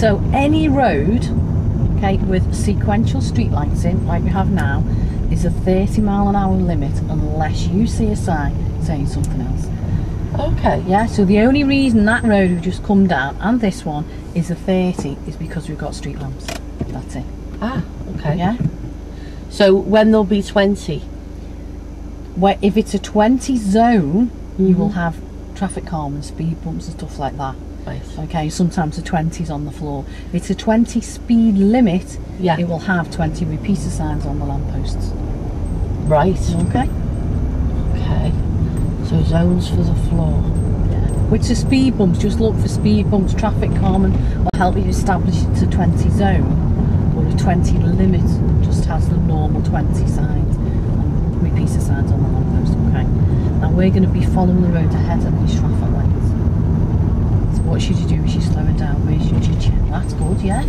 So any road, okay, with sequential streetlights in, like we have now, is a 30-mile-an-hour limit unless you see a sign saying something else. Okay. Yeah, so the only reason that road we've just come down and this one is a 30 is because we've got street lamps. That's it. Ah, okay. Yeah. So when there'll be 20? Where if it's a 20 zone, you will have traffic calm and speed bumps and stuff like that. Right. Okay, sometimes the 20's on the floor. If it's a 20 speed limit, Yeah. it will have 20 repeater signs on the lampposts. Right. Okay. Okay. So zones for the floor. Yeah. Which are speed bumps, just look for speed bumps, traffic calming will help you establish it's a 20 zone, or a 20 limit just has the normal 20 signs and repeater signs on the lamppost. Okay. Now we're going to be following the road ahead of these traffic lights. So what should you do as you slow it down? Where should you check? That's good, yeah?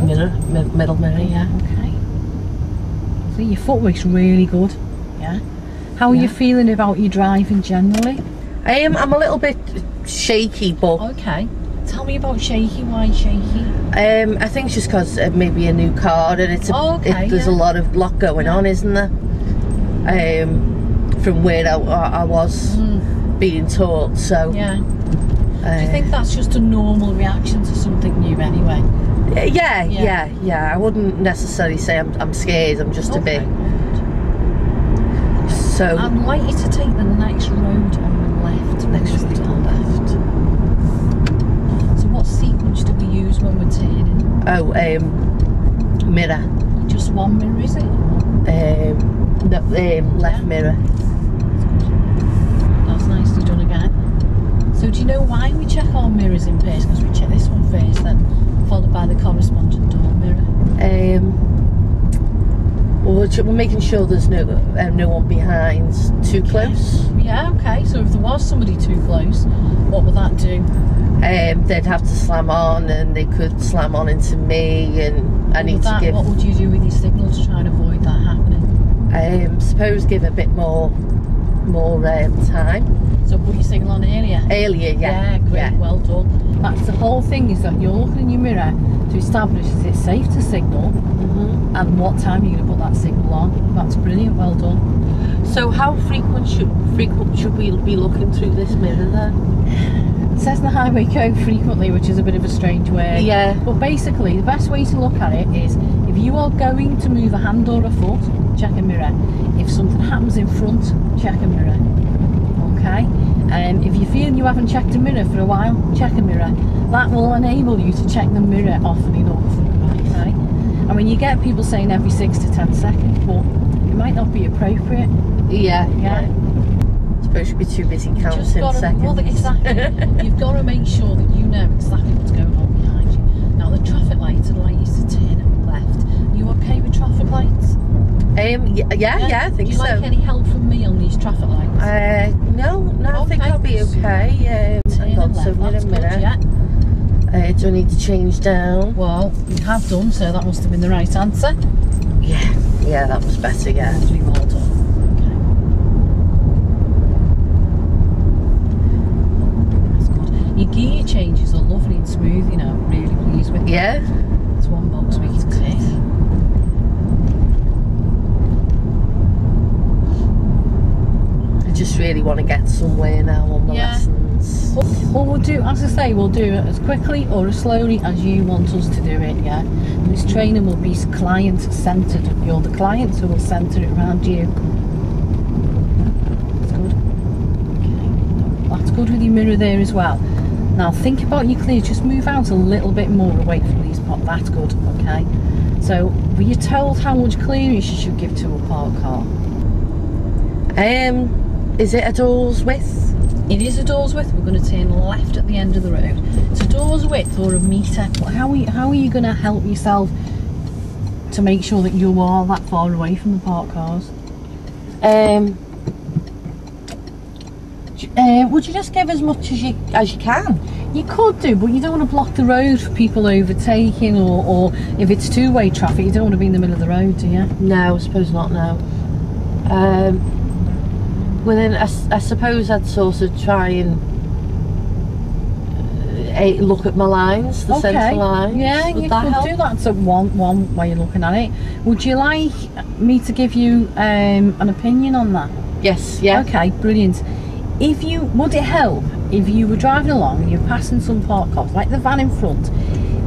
Mirror, middle mirror, yeah. Okay. So your footwork's really good, yeah? How are you feeling about your driving generally? I'm a little bit shaky, but... Okay. Tell me about shaky. Why shaky? I think it's just because maybe a new car and it's there's a lot going on, isn't there? From where I was being taught, so... Yeah. Do you think that's just a normal reaction to something new anyway? Yeah. I wouldn't necessarily say I'm scared, I'm just a bit... So I'd like you to take the next road on the left. Next road on the left. So what sequence do we use when we're turning? Oh, mirror. Just one mirror, is it? No, left mirror. That's nicely done again. So do you know why we check our mirrors in pairs? Because we check this one first, then followed by the corresponding door mirror. Well, we're making sure there's no one behind too close. Yeah, okay. So if there was somebody too close, what would that do? They'd have to slam on, and they could slam on into me, and I need to give... What would you do with your signal to try and avoid that happening? Suppose give a bit more time. So put your signal on earlier? Earlier, yeah. Yeah, great, yeah. well done. That's the whole thing, is that you're looking in your mirror to establish is it safe to signal and what time you're going to put that signal on. That's brilliant, well done. So how frequent should we be looking through this mirror then? It says in the highway code frequently, which is a bit of a strange word. Yeah. But basically, the best way to look at it is if you are going to move a hand or a foot, check a mirror. If something happens in front, check a mirror. Okay? If you feel you haven't checked a mirror for a while, check a mirror. That will enable you to check the mirror often enough. Okay? I mean, you get people saying every 6 to 10 seconds, but it might not be appropriate. Yeah. Yeah. Suppose you'd be too busy counting seconds. Well, exactly. You've got to make sure that you know exactly what's going on behind you. Now, the traffic lights would like you to turn left. Are you okay with traffic lights? Yeah, I think so. Do you like any help from me on these traffic lights? No, I think I'll be okay. Hang on, so mirror. Yeah. Do I need to change down? Well, you have done, so that must have been the right answer. Yeah, that was better, yeah. That's really well done. Okay. That's good. Your gear changes are lovely and smooth, you know, I'm really pleased with them. Yeah? It's one box we can tick. Just really want to get somewhere now on the lessons. Well, we'll do, as I say, we'll do it as quickly or as slowly as you want us to do it, yeah? And this training will be client-centred. You're the client, so we'll centre it around you. That's good. Okay. That's good with your mirror there as well. Now, think about your clear. Just move out a little bit more away from these pots. That's good, okay? So, were you told how much clearance you should give to a parked car? Is it a door's width? It is a door's width. We're going to turn left at the end of the road. It's a door's width or a metre. How are you going to help yourself to make sure that you are that far away from the parked cars? Would you just give as much as you can? You could do, but you don't want to block the road for people overtaking, or if it's two-way traffic, you don't want to be in the middle of the road, do you? No, I suppose not, no. Well then, I suppose I'd sort of try and look at my lines, the centre lines. Yeah, Would you that could help? do that. So one way of looking at it. Would you like me to give you an opinion on that? Yes, yeah. Okay, brilliant. Would it help if you were driving along and you're passing some parked cars, like the van in front?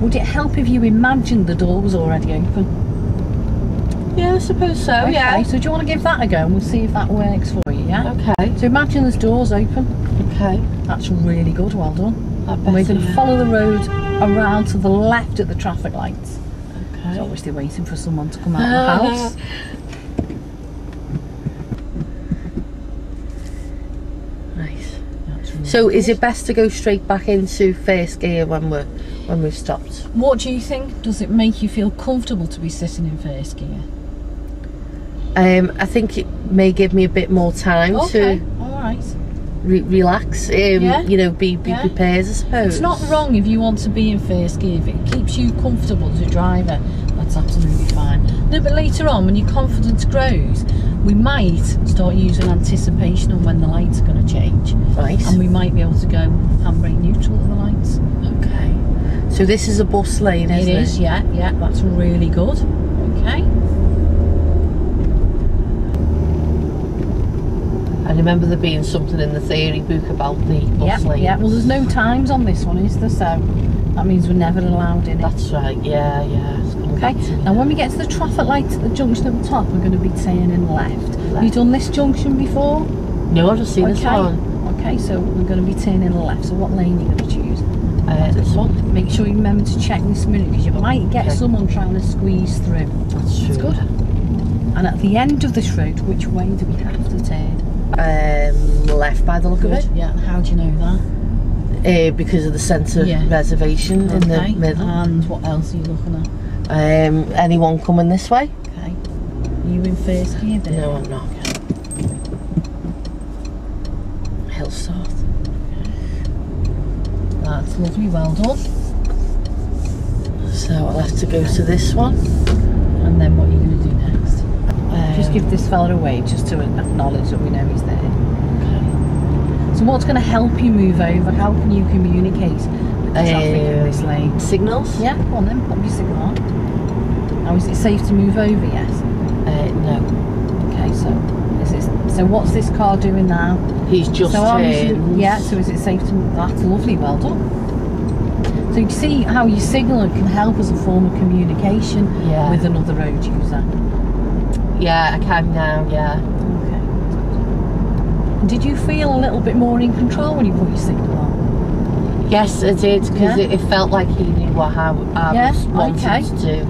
Would it help if you imagined the door was already open? Yeah, I suppose so, Okay, yeah. so do you want to give that a go and we'll see if that works for you, yeah? Okay. So imagine there's doors open. Okay. That's really good, well done. And we're going to yeah. follow the road around to the left at the traffic lights. Okay. So obviously waiting for someone to come out of the house. Nice. Really so good. is it best to go straight back into first gear when we've stopped? What do you think? Does it make you feel comfortable to be sitting in first gear? I think it may give me a bit more time to alright. Relax, Yeah. you know, be prepared, I suppose. It's not wrong if you want to be in first gear. If it keeps you comfortable as a driver, that's absolutely fine. A little bit later on, when your confidence grows, we might start using anticipation on when the lights are going to change. Right. And we might be able to go handbrake neutral at the lights. Okay. So this is a bus lane, isn't it? It is, yeah, that's really good. Okay. I remember there being something in the theory book about the bus lane. Yeah, well there's no times on this one, is there? So that means we're never allowed in it. That's right, yeah. Okay, now when we get to the traffic light at the junction at the top, we're going to be turning left. Have you done this junction before? No, I've just seen this one. Okay, so we're going to be turning left. So what lane are you going to choose? This one. Make sure you remember to check this mirror because you might get someone trying to squeeze through. That's true. That's good. And at the end of this road, which way do we have to turn? Left by the look of it. Yeah, and how do you know that? Because of the centre reservation in the middle. And what else are you looking at? Anyone coming this way? Okay. Are you in first gear there? No, I'm not. Hill South. That's lovely, well done. So I'll have to go to this one. And then what are you going to do next? Just give this fella a wave just to acknowledge that we know he's there. Okay. So what's going to help you move over? How can you communicate with the traffic in this lane? Signals? Yeah, go on then, pop your signal on. Now is it safe to move over, yes? No. Okay, so what's this car doing now? He's just turned. Yeah, so is it safe to move? That's lovely, well done. So you see how your signal can help as a form of communication with another road user. Yeah, I can now, yeah. Okay. And did you feel a little bit more in control when you put your signal on? Yes, I did, because it felt like he knew what I was wanting to do.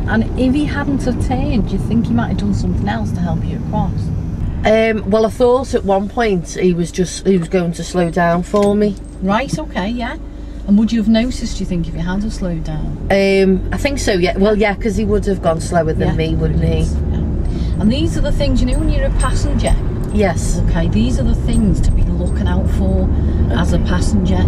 And if he hadn't have turned, do you think he might have done something else to help you across? Well, I thought at one point he was going to slow down for me. Right, okay, yeah. And would you have noticed, do you think, if you had to slow down? I think so, yeah. Well, yeah, because he would have gone slower than me, wouldn't he? Yeah. And these are the things, you know, when you're a passenger. Yes. Okay, these are the things to be looking out for as a passenger,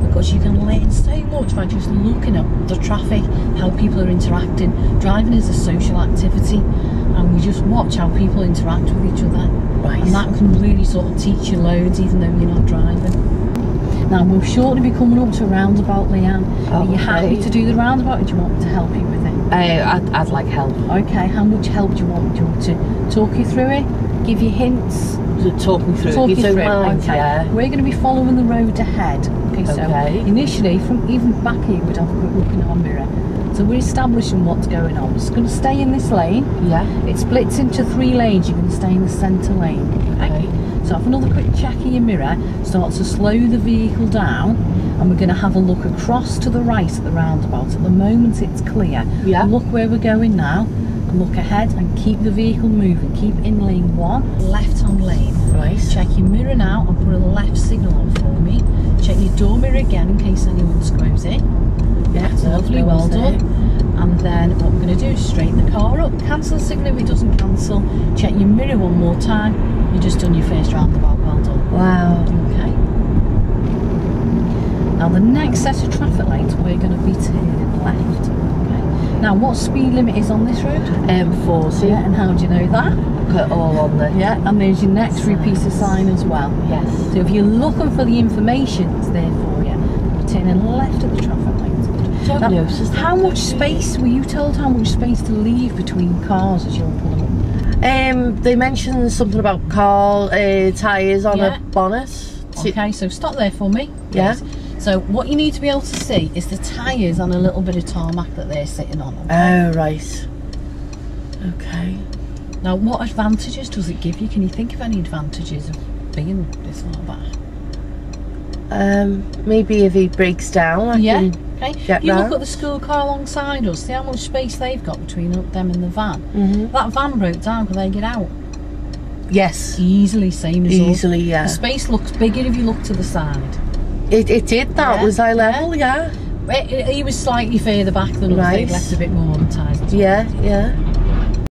because you can learn so much by just looking at the traffic, how people are interacting. Driving is a social activity, and we just watch how people interact with each other. Right. And that can really sort of teach you loads, even though you're not driving. Now we'll shortly be coming up to a roundabout, Leanne. Are you happy to do the roundabout, or do you want me to help you with it? I'd like help. Okay, how much help do you want me to talk you through it? Give you hints? Talk me through it, Talk if you don't mind, okay. yeah. We're going to be following the road ahead. Okay, so initially, from even back here, we'd have a quick look in our mirror. So we're establishing what's going on. We're just going to stay in this lane. Yeah. It splits into 3 lanes. You're going to stay in the centre lane. Okay. So have another quick check of your mirror. Start to slow the vehicle down, and we're going to have a look across to the right at the roundabout. At the moment, it's clear. Yeah. Look where we're going now. Look ahead and keep the vehicle moving. Keep in lane 1, left-hand lane. Right. Check your mirror now and put a left signal on for me. Check your door mirror again in case anyone screws it. Yeah, that's lovely, well done. And then what we're going to do is straighten the car up. Cancel the signal if it doesn't cancel. Check your mirror one more time. You've just done your first roundabout, well done. Wow. Okay. Now the next set of traffic lights, we're going to be turning left. Now, what speed limit is on this road? 40. Yeah, and how do you know that? Put all on there. Yeah, and there's your next free piece of sign as well. Yes. So if you're looking for the information, it's there for you. turning left at the traffic light. Don't notice that, How much don't you? space were you told? How much space to leave between cars as you're pulling up? They mentioned something about car tyres on Yeah. a bonnet. Okay, so stop there for me. Yeah. Yes. So what you need to be able to see is the tyres on a little bit of tarmac that they're sitting on. Okay? Oh, right. Okay. Now, what advantages does it give you? Can you think of any advantages of being this far back? Maybe if he breaks down, I Yeah. can Okay. get You look round. at the school car alongside us. See how much space they've got between them and the van. Mhm. That van broke down. Can they get out? Yes. Easily, same as us. Easily, yeah. The space looks bigger if you look to the side. It did that. Yeah, Was eye yeah. level? Yeah. He was slightly further back than us. Right. They'd left a bit more on the tyres. Yeah, yeah.